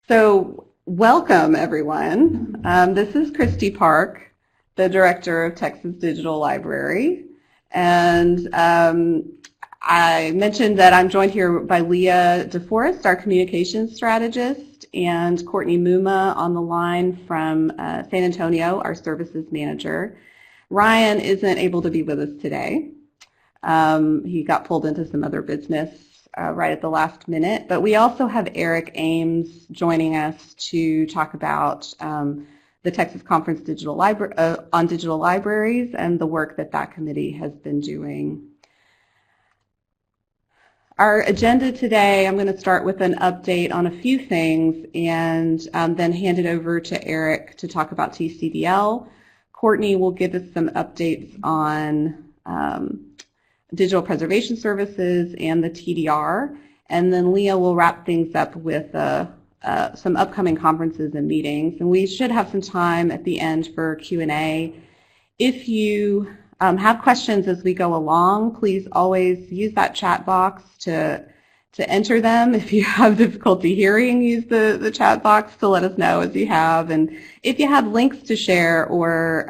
So welcome, everyone. This is Kristi Park, the Director of Texas Digital Library. And I mentioned that I'm joined here by Lea DeForest, our Communications Strategist, and Courtney Mumma on the line from San Antonio, our Services Manager. Ryan isn't able to be with us today. He got pulled into some other business right at the last minute, but we also have Eric Ames joining us to talk about the Texas Conference on digital libraries and the work that that committee has been doing. Our agenda today, I'm going to start with an update on a few things and then hand it over to Eric to talk about TCDL. Courtney will give us some updates on digital preservation services and the TDR, and then Lea will wrap things up with some upcoming conferences and meetings. And we should have some time at the end for Q&A. If you have questions as we go along, please always use that chat box to enter them. If you have difficulty hearing, use the chat box to let us know as you have. And if you have links to share or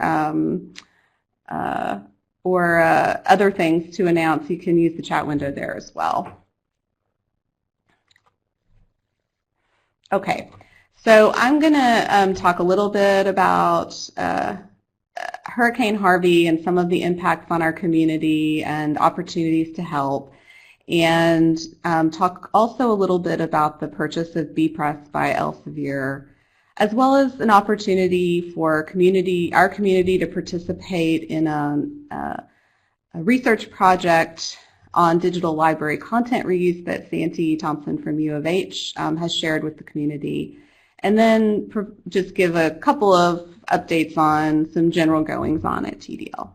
other things to announce, you can use the chat window there as well. Okay, so I'm going to talk a little bit about Hurricane Harvey and some of the impacts on our community and opportunities to help, and talk also a little bit about the purchase of bepress by Elsevier, as well as an opportunity for our community to participate in a research project on digital library content reuse that Santi Thompson from U of H has shared with the community, and then just give a couple of updates on some general goings-on at TDL.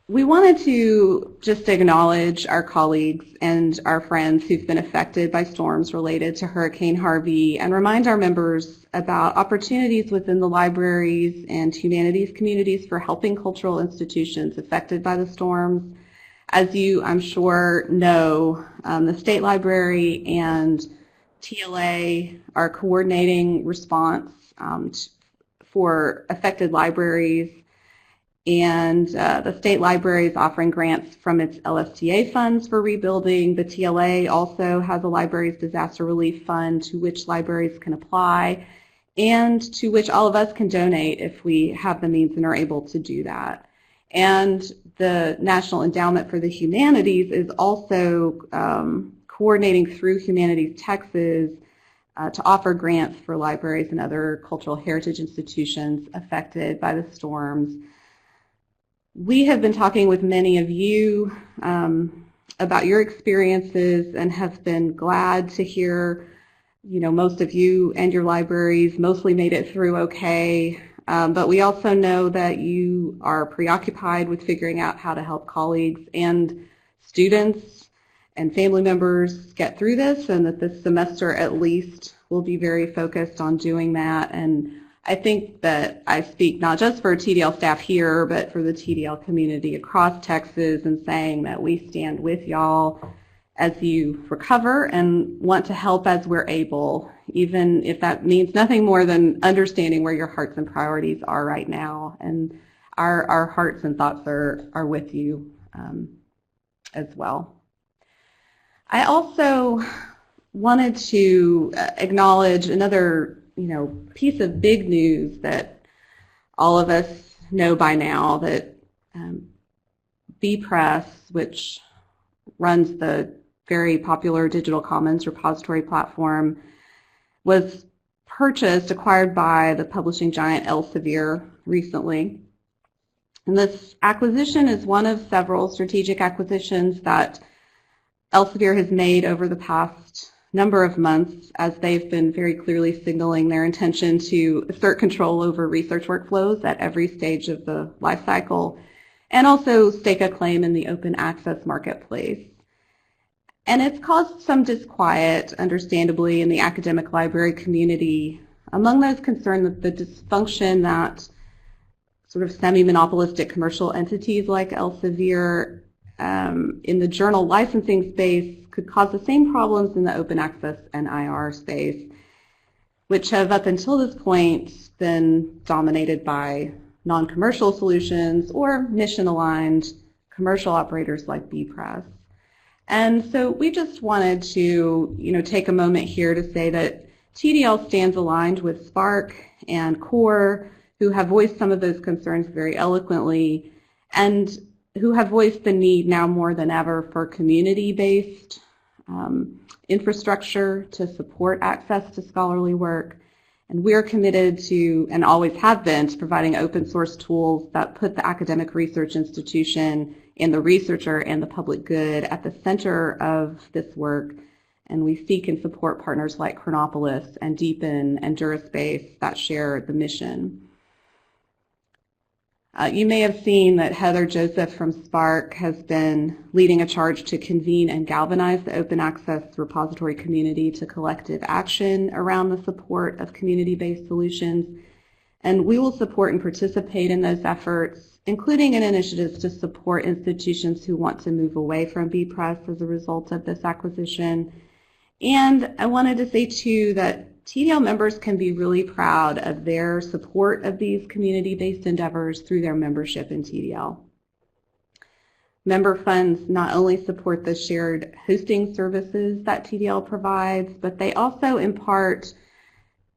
We wanted to just acknowledge our colleagues and our friends who've been affected by storms related to Hurricane Harvey and remind our members about opportunities within the libraries and humanities communities for helping cultural institutions affected by the storms. As you, I'm sure, know, the State Library and TLA are coordinating response for affected libraries, and the State Library is offering grants from its LSTA funds for rebuilding. The TLA also has a Libraries Disaster Relief Fund to which libraries can apply and to which all of us can donate if we have the means and are able to do that. And the National Endowment for the Humanities is also coordinating through Humanities Texas to offer grants for libraries and other cultural heritage institutions affected by the storms. We have been talking with many of you about your experiences and have been glad to hear, most of you and your libraries mostly made it through okay, but we also know that you are preoccupied with figuring out how to help colleagues and students and family members get through this, and that this semester at least will be very focused on doing that. And I think that I speak not just for TDL staff here, but for the TDL community across Texas in saying that we stand with y'all as you recover and want to help as we're able, even if that means nothing more than understanding where your hearts and priorities are right now. And our hearts and thoughts are with you as well. I also wanted to acknowledge another piece of big news that all of us know by now, that bepress, which runs the very popular Digital Commons repository platform, was acquired by the publishing giant Elsevier recently. And this acquisition is one of several strategic acquisitions that Elsevier has made over the past number of months, as they've been very clearly signaling their intention to assert control over research workflows at every stage of the life cycle, and also stake a claim in the open access marketplace. And it's caused some disquiet, understandably, in the academic library community among those concerned with the dysfunction that sort of semi-monopolistic commercial entities like Elsevier in the journal licensing space could cause the same problems in the open access and IR space, which have up until this point been dominated by non-commercial solutions or mission-aligned commercial operators like bepress. And so we just wanted to, take a moment here to say that TDL stands aligned with Spark and CORE, who have voiced some of those concerns very eloquently, and who have voiced the need now more than ever for community-based infrastructure to support access to scholarly work. And we're committed to, and always have been, to providing open source tools that put the academic research institution and the researcher and the public good at the center of this work. And we seek and support partners like Chronopolis and Deepen and Duraspace that share the mission. You may have seen that Heather Joseph from Spark has been leading a charge to convene and galvanize the open access repository community to collective action around the support of community-based solutions. And we will support and participate in those efforts, including in initiatives to support institutions who want to move away from bepress as a result of this acquisition. And I wanted to say, too, that TDL members can be really proud of their support of these community-based endeavors through their membership in TDL. Member funds not only support the shared hosting services that TDL provides, but they also impart,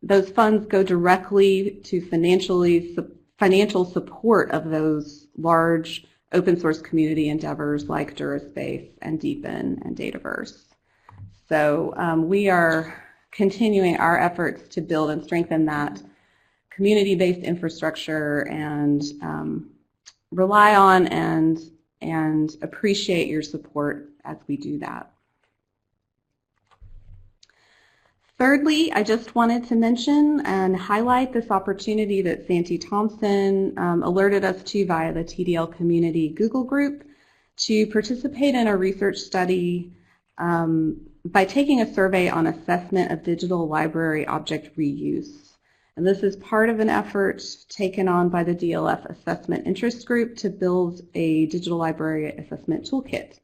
those funds go directly to financial support of those large open source community endeavors like Duraspace and Deepen and Dataverse. So we are continuing our efforts to build and strengthen that community-based infrastructure and rely on and appreciate your support as we do that. Thirdly, I just wanted to mention and highlight this opportunity that Santi Thompson alerted us to via the TDL Community Google group to participate in a research study by taking a survey on assessment of digital library object reuse. And this is part of an effort taken on by the DLF Assessment Interest Group to build a digital library assessment toolkit,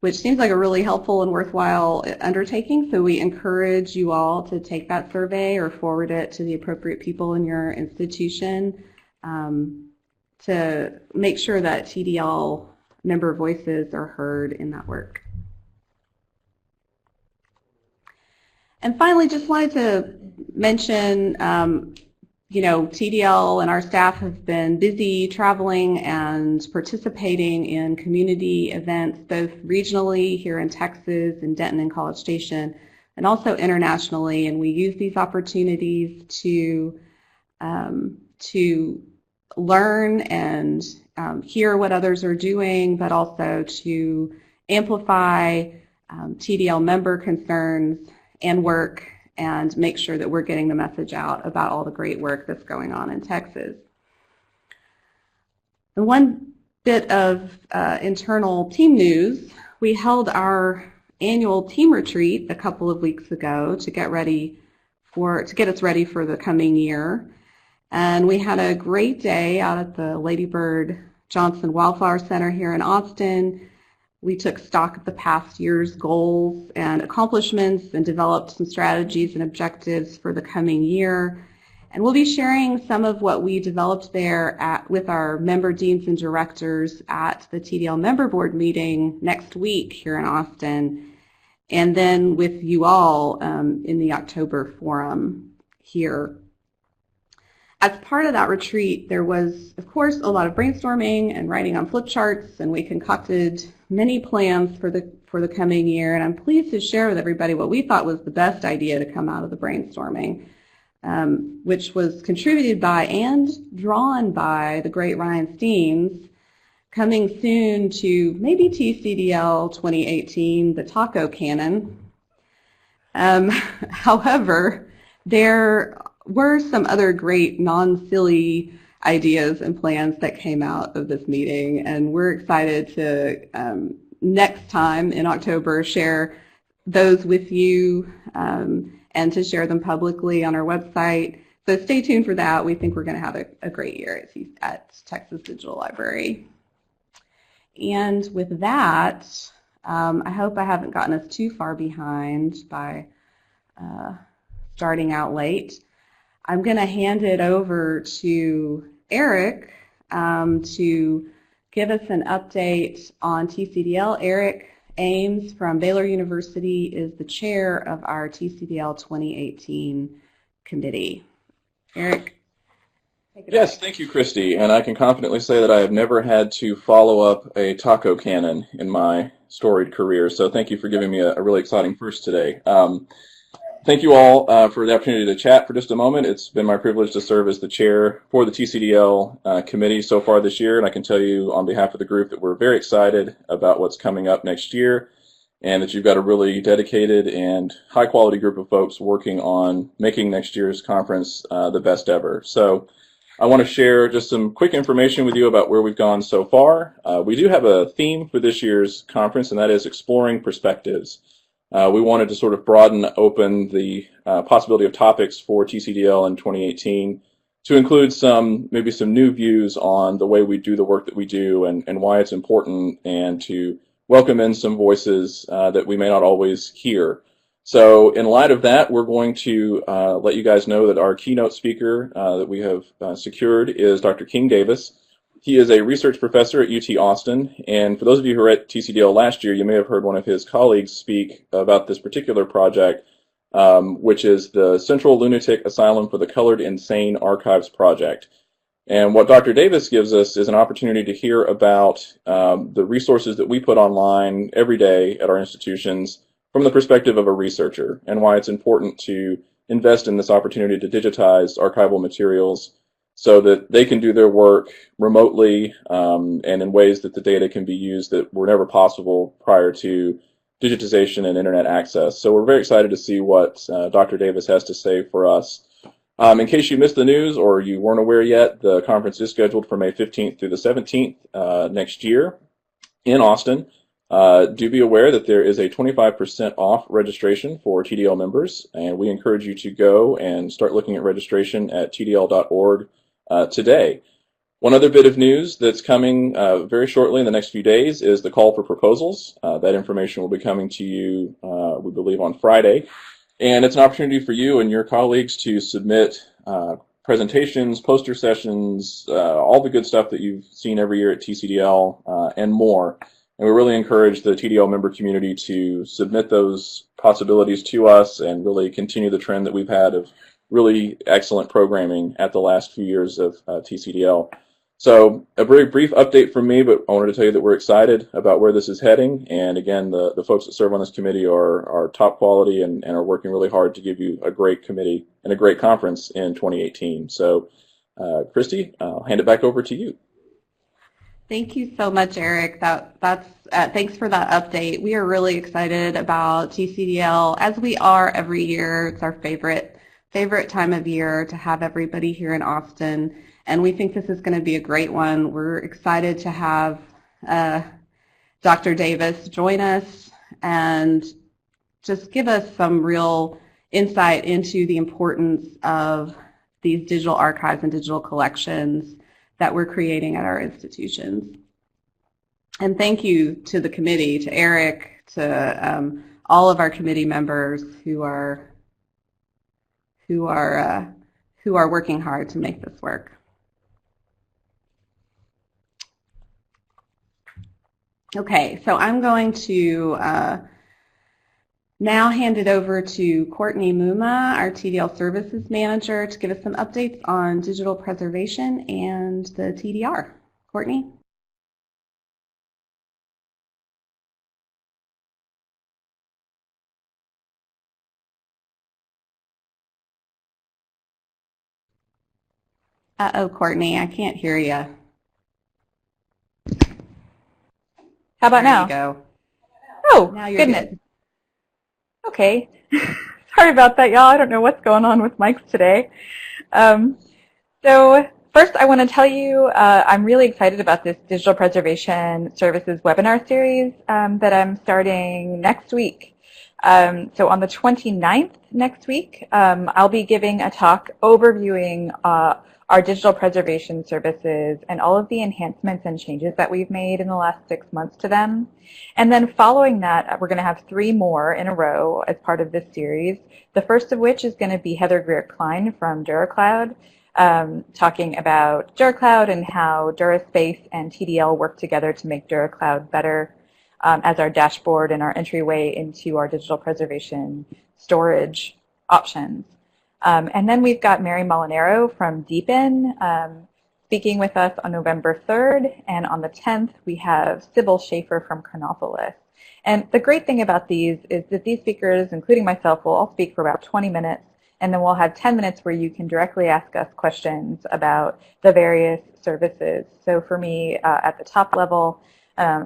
which seems like a really helpful and worthwhile undertaking. So we encourage you all to take that survey or forward it to the appropriate people in your institution to make sure that TDL member voices are heard in that work. And finally, just wanted to mention, TDL and our staff have been busy traveling and participating in community events, both regionally here in Texas, in Denton and College Station, and also internationally. And we use these opportunities to learn and hear what others are doing, but also to amplify TDL member concerns and work and make sure that we're getting the message out about all the great work that's going on in Texas. And one bit of internal team news, we held our annual team retreat a couple of weeks ago to get us ready for the coming year. And we had a great day out at the Lady Bird Johnson Wildflower Center here in Austin. We took stock of the past year's goals and accomplishments and developed some strategies and objectives for the coming year. And we'll be sharing some of what we developed there with our member deans and directors at the TDL member board meeting next week here in Austin, and then with you all in the October forum here. As part of that retreat, there was, of course, a lot of brainstorming and writing on flip charts, and we concocted many plans for the coming year. And I'm pleased to share with everybody what we thought was the best idea to come out of the brainstorming, which was contributed by and drawn by the great Ryan Steens, coming soon to maybe TCDL 2018, the taco cannon. However, there were some other great non-silly ideas and plans that came out of this meeting, and we're excited to next time in October share those with you and to share them publicly on our website. So stay tuned for that. We think we're going to have a great year at Texas Digital Library. And with that, I hope I haven't gotten us too far behind by starting out late. I'm going to hand it over to Eric to give us an update on TCDL. Eric Ames from Baylor University is the chair of our TCDL 2018 committee. Eric, take it away. Yes, thank you, Kristi. And I can confidently say that I have never had to follow up a taco cannon in my storied career. So thank you for giving me a really exciting first today. Thank you all for the opportunity to chat for just a moment. It's been my privilege to serve as the chair for the TCDL committee so far this year, and I can tell you on behalf of the group that we're very excited about what's coming up next year, and that you've got a really dedicated and high-quality group of folks working on making next year's conference the best ever. So I want to share just some quick information with you about where we've gone so far. We do have a theme for this year's conference, and that is Exploring Perspectives. We wanted to sort of broaden open the possibility of topics for TCDL in 2018 to include maybe some new views on the way we do the work that we do and why it's important, and to welcome in some voices that we may not always hear. So in light of that, we're going to let you guys know that our keynote speaker that we have secured is Dr. King Davis. He is a research professor at UT Austin, and for those of you who were at TCDL last year, you may have heard one of his colleagues speak about this particular project, which is the Central Lunatic Asylum for the Colored Insane Archives Project. And what Dr. Davis gives us is an opportunity to hear about the resources that we put online every day at our institutions from the perspective of a researcher, and why it's important to invest in this opportunity to digitize archival materials so that they can do their work remotely and in ways that the data can be used that were never possible prior to digitization and internet access. So we're very excited to see what Dr. Davis has to say for us. In case you missed the news or you weren't aware yet, the conference is scheduled for May 15th through the 17th next year in Austin. Do be aware that there is a 25% off registration for TDL members, and we encourage you to go and start looking at registration at tdl.org today. One other bit of news that's coming very shortly in the next few days is the call for proposals. That information will be coming to you, we believe, on Friday. And it's an opportunity for you and your colleagues to submit presentations, poster sessions, all the good stuff that you've seen every year at TCDL and more. And we really encourage the TDL member community to submit those possibilities to us and really continue the trend that we've had of really excellent programming at the last few years of TCDL. So a very brief update from me, but I wanted to tell you that we're excited about where this is heading. And again, the folks that serve on this committee are top quality and are working really hard to give you a great committee and a great conference in 2018. So Kristi, I'll hand it back over to you. Thank you so much, Eric. Thanks for that update. We are really excited about TCDL, as we are every year. It's our favorite time of year to have everybody here in Austin, and we think this is going to be a great one. We're excited to have Dr. Davis join us and just give us some real insight into the importance of these digital archives and digital collections that we're creating at our institutions. And thank you to the committee, to Eric, to all of our committee members who are working hard to make this work. Okay, so I'm going to now hand it over to Courtney Mumma, our TDL Services Manager, to give us some updates on digital preservation and the TDR. Courtney? Uh-oh, Courtney, I can't hear you. How about now? There you go. Oh, now you're goodness. Good. Okay. Sorry about that, y'all. I don't know what's going on with mics today. So first, I want to tell you I'm really excited about this Digital Preservation Services webinar series that I'm starting next week. So on the 29th next week, I'll be giving a talk overviewing our digital preservation services, and all of the enhancements and changes that we've made in the last 6 months to them. And then following that, we're going to have 3 more in a row as part of this series, the first of which is going to be Heather Greer-Klein from DuraCloud, talking about DuraCloud and how DuraSpace and TDL work together to make DuraCloud better as our dashboard and our entryway into our digital preservation storage options. And then we've got Mary Molinaro from Deepin speaking with us on November 3rd, and on the 10th we have Sybil Schaefer from Chronopolis. And the great thing about these is that these speakers, including myself, will all speak for about 20 minutes, and then we'll have 10 minutes where you can directly ask us questions about the various services. So for me, at the top level,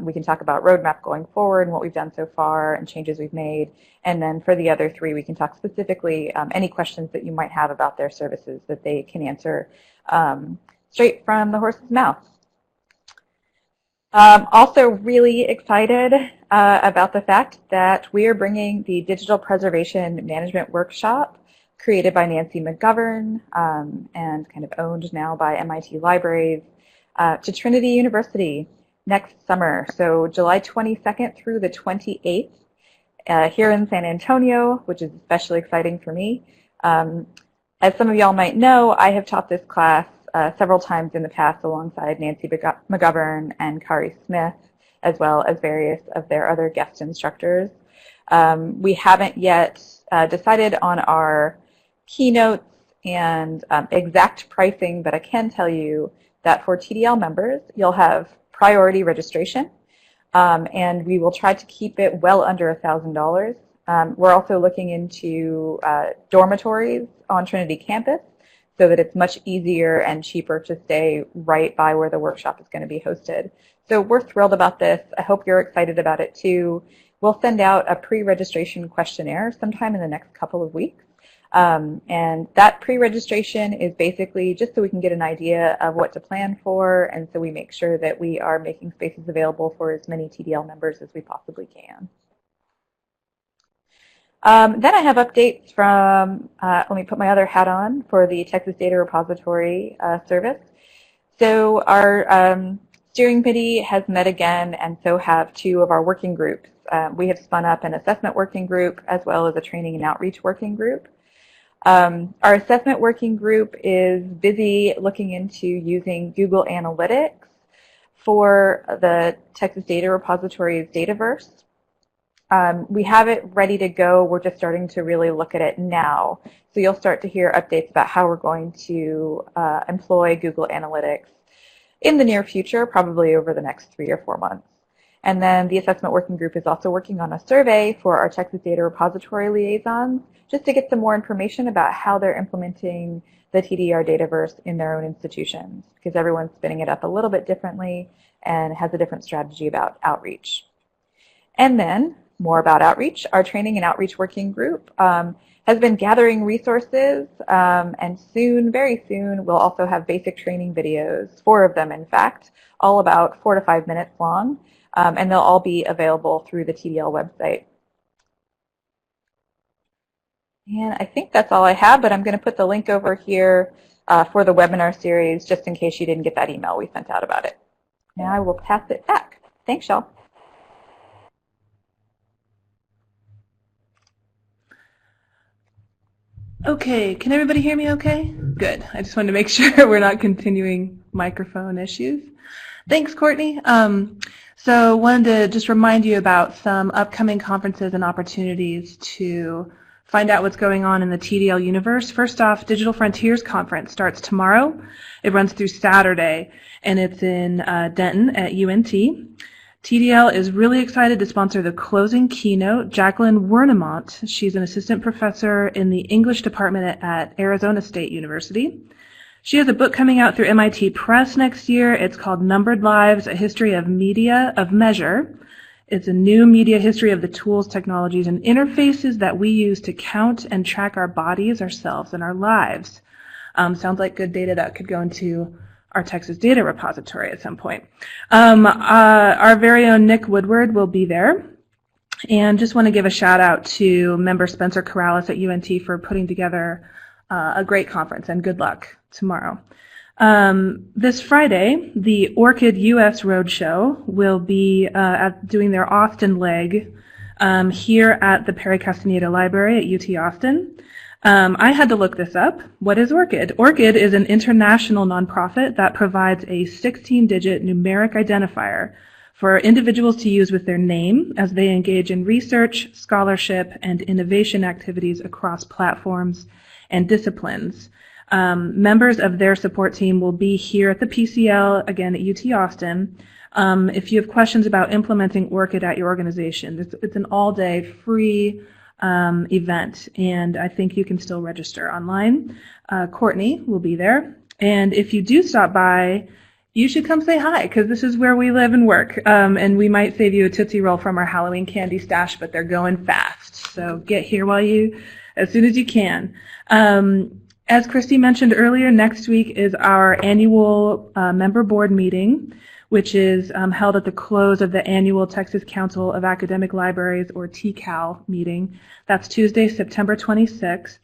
we can talk about roadmap going forward and what we've done so far and changes we've made. And then for the other 3, we can talk specifically any questions that you might have about their services that they can answer straight from the horse's mouth. Also really excited about the fact that we are bringing the Digital Preservation Management Workshop created by Nancy McGovern and kind of owned now by MIT Libraries to Trinity University next summer. So July 22nd through the 28th here in San Antonio, which is especially exciting for me. As some of y'all might know, I have taught this class several times in the past alongside Nancy McGovern and Kari Smith, as well as various of their other guest instructors. We haven't yet decided on our keynotes and exact pricing, but I can tell you that for TDL members, you'll have priority registration, and we will try to keep it well under $1,000. We're also looking into dormitories on Trinity campus so that it's much easier and cheaper to stay right by where the workshop is going to be hosted. So we're thrilled about this. I hope you're excited about it too. We'll send out a pre-registration questionnaire sometime in the next couple of weeks. And that pre-registration is basically just so we can get an idea of what to plan for, and so we make sure that we are making spaces available for as many TDL members as we possibly can. Then I have updates from, let me put my other hat on for the Texas Data Repository service. So our steering committee has met again, and so have 2 of our working groups. We have spun up an assessment working group as well as a training and outreach working group. Our assessment working group is busy looking into using Google Analytics for the Texas Data Repository's Dataverse. We have it ready to go. We're just starting to really look at it now. So you'll start to hear updates about how we're going to employ Google Analytics in the near future, probably over the next 3 or 4 months. And then the assessment working group is also working on a survey for our Texas Data Repository liaisons, just to get some more information about how they're implementing the TDR Dataverse in their own institutions, because everyone's spinning it up a little bit differently and has a different strategy about outreach. And then, more about outreach, our training and outreach working group has been gathering resources, and soon, very soon, we'll also have basic training videos, 4 of them in fact, all about 4 to 5 minutes long, and they'll all be available through the TDL website. And I think that's all I have, but I'm going to put the link over here for the webinar series, just in case you didn't get that email we sent out about it. Now I will pass it back. Thanks, y'all. Okay, can everybody hear me okay? Good. I just wanted to make sure we're not continuing microphone issues. Thanks, Courtney. So wanted to just remind you about some upcoming conferences and opportunities to find out what's going on in the TDL universe. First off, Digital Frontiers Conference starts tomorrow. It runs through Saturday, and it's in Denton at UNT. TDL is really excited to sponsor the closing keynote. Jacqueline Wernemont, she's an assistant professor in the English department at Arizona State University. She has a book coming out through MIT Press next year. It's called Numbered Lives, A History of Media of Measure. It's a new media history of the tools, technologies, and interfaces that we use to count and track our bodies, ourselves, and our lives. Sounds like good data that could go into our Texas Data Repository at some point. Our very own Nick Woodward will be there. And just want to give a shout out to member Spencer Corrales at UNT for putting together a great conference, and good luck tomorrow. This Friday, the Orchid US Roadshow will be doing their Austin leg here at the Perry Castaneda Library at UT Austin. I had to look this up. What is Orchid? Orchid is an international nonprofit that provides a 16-digit numeric identifier for individuals to use with their name as they engage in research, scholarship, and innovation activities across platforms and disciplines. Members of their support team will be here at the PCL, again at UT Austin. If you have questions about implementing Orchid at your organization, it's an all-day free event, and I think you can still register online. Courtney will be there, and if you do stop by, you should come say hi, because this is where we live and work, and we might save you a Tootsie Roll from our Halloween candy stash, but they're going fast, so get here as soon as you can. As Kristi mentioned earlier, next week is our annual member board meeting, which is held at the close of the annual Texas Council of Academic Libraries, or TCAL, meeting. That's Tuesday, September 26th,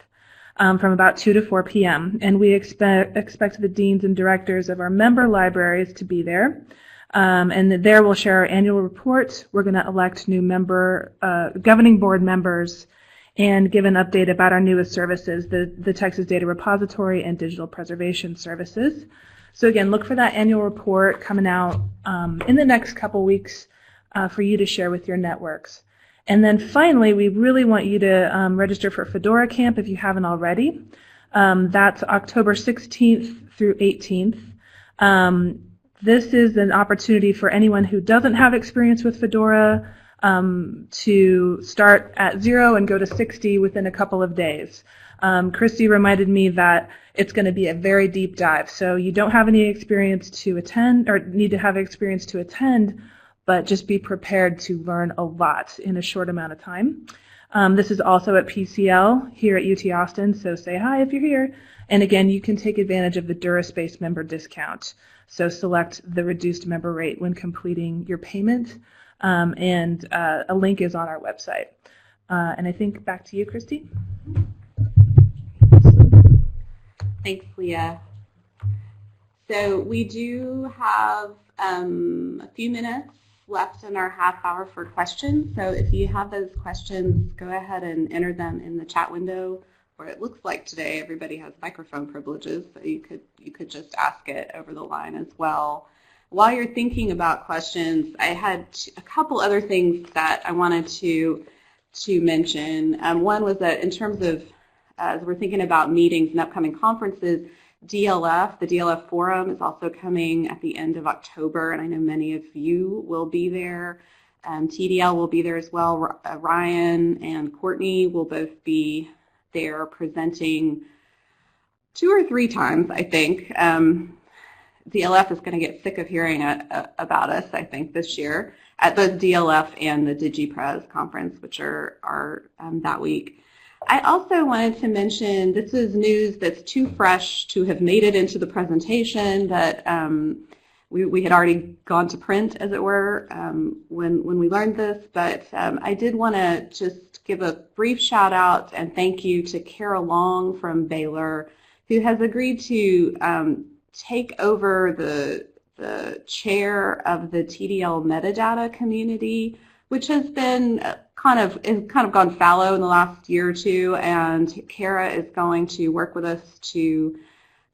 from about 2 to 4 p.m. And we expect the deans and directors of our member libraries to be there. And there we'll share our annual report. We're going to elect new governing board members and give an update about our newest services, the Texas Data Repository and Digital Preservation Services. So again, look for that annual report coming out in the next couple weeks for you to share with your networks. And then finally, we really want you to register for Fedora Camp if you haven't already. That's October 16th through 18th. This is an opportunity for anyone who doesn't have experience with Fedora to start at 0 and go to 60 within a couple of days. Kristi reminded me that it's going to be a very deep dive, so you don't have any experience to attend or need to have experience to attend, but just be prepared to learn a lot in a short amount of time. This is also at PCL here at UT Austin, so say hi if you're here. And again, you can take advantage of the DuraSpace member discount, so select the reduced member rate when completing your payment. And a link is on our website. And I think back to you, Kristi. Thanks, Lea. So we do have a few minutes left in our half hour for questions. So if you have those questions, go ahead and enter them in the chat window. Or it looks like today everybody has microphone privileges, so you could just ask it over the line as well. While you're thinking about questions, I had a couple other things that I wanted to mention. One was that in terms of, as we're thinking about meetings and upcoming conferences, DLF, the DLF Forum, is also coming at the end of October, and I know many of you will be there. TDL will be there as well. Ryan and Courtney will both be there presenting 2 or 3 times, I think. DLF is going to get sick of hearing about us, I think, this year at the DLF and the DigiPres conference, which are that week. I also wanted to mention, this is news that's too fresh to have made it into the presentation, that we had already gone to print, as it were, when we learned this, but I did want to just give a brief shout out and thank you to Kara Long from Baylor, who has agreed to take over the chair of the TDL metadata community, which has been kind of gone fallow in the last year or two, and Kara is going to work with us to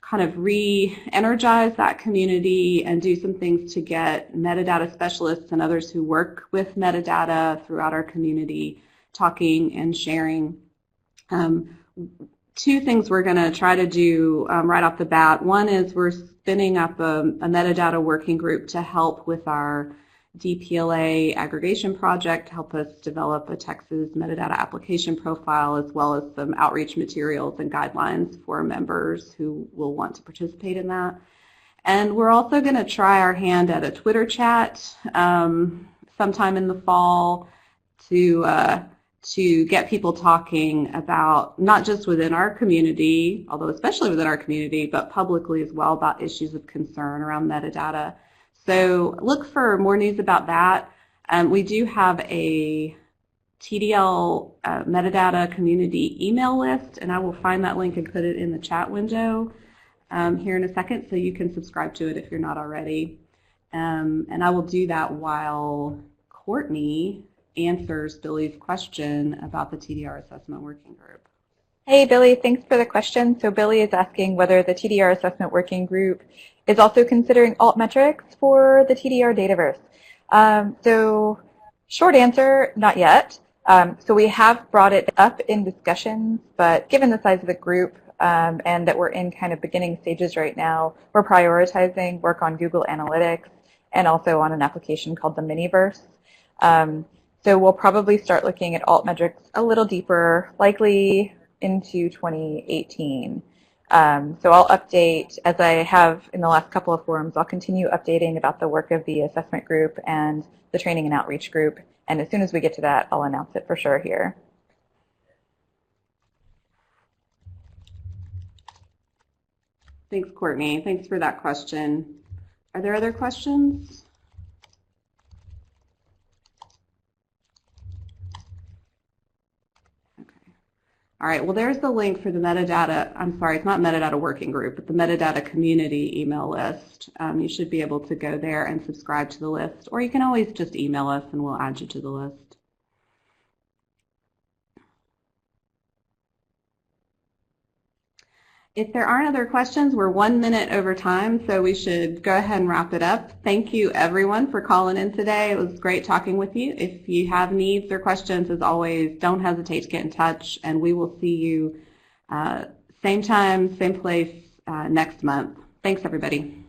kind of re-energize that community and do some things to get metadata specialists and others who work with metadata throughout our community talking and sharing. 2 things we're going to try to do right off the bat. One is we're spinning up a metadata working group to help with our DPLA aggregation project, help us develop a Texas metadata application profile, as well as some outreach materials and guidelines for members who will want to participate in that. And we're also going to try our hand at a Twitter chat sometime in the fall to get people talking about, not just within our community, although especially within our community, but publicly as well, about issues of concern around metadata. So look for more news about that. We do have a TDL metadata community email list, and I will find that link and put it in the chat window. here in a second, so you can subscribe to it if you're not already. And I will do that while Courtney answers Billy's question about the TDR Assessment Working Group. Hey, Billy, thanks for the question. So Billy is asking whether the TDR Assessment Working Group is also considering altmetrics for the TDR Dataverse. So short answer, not yet. So we have brought it up in discussions, but given the size of the group and that we're in kind of beginning stages right now, we're prioritizing work on Google Analytics and also on an application called the Miniverse. So we'll probably start looking at altmetrics a little deeper, likely into 2018. So I'll update, as I have in the last couple of forums, I'll continue updating about the work of the assessment group and the training and outreach group. And as soon as we get to that, I'll announce it for sure here. Thanks, Courtney. Thanks for that question. Are there other questions? All right, well, there's the link for the metadata. I'm sorry, it's not metadata working group, but the metadata community email list. You should be able to go there and subscribe to the list, or you can always just email us and we'll add you to the list. If there aren't other questions, we're 1 minute over time, so we should go ahead and wrap it up. Thank you, everyone, for calling in today. It was great talking with you. If you have needs or questions, as always, don't hesitate to get in touch, and we will see you same time, same place next month. Thanks, everybody.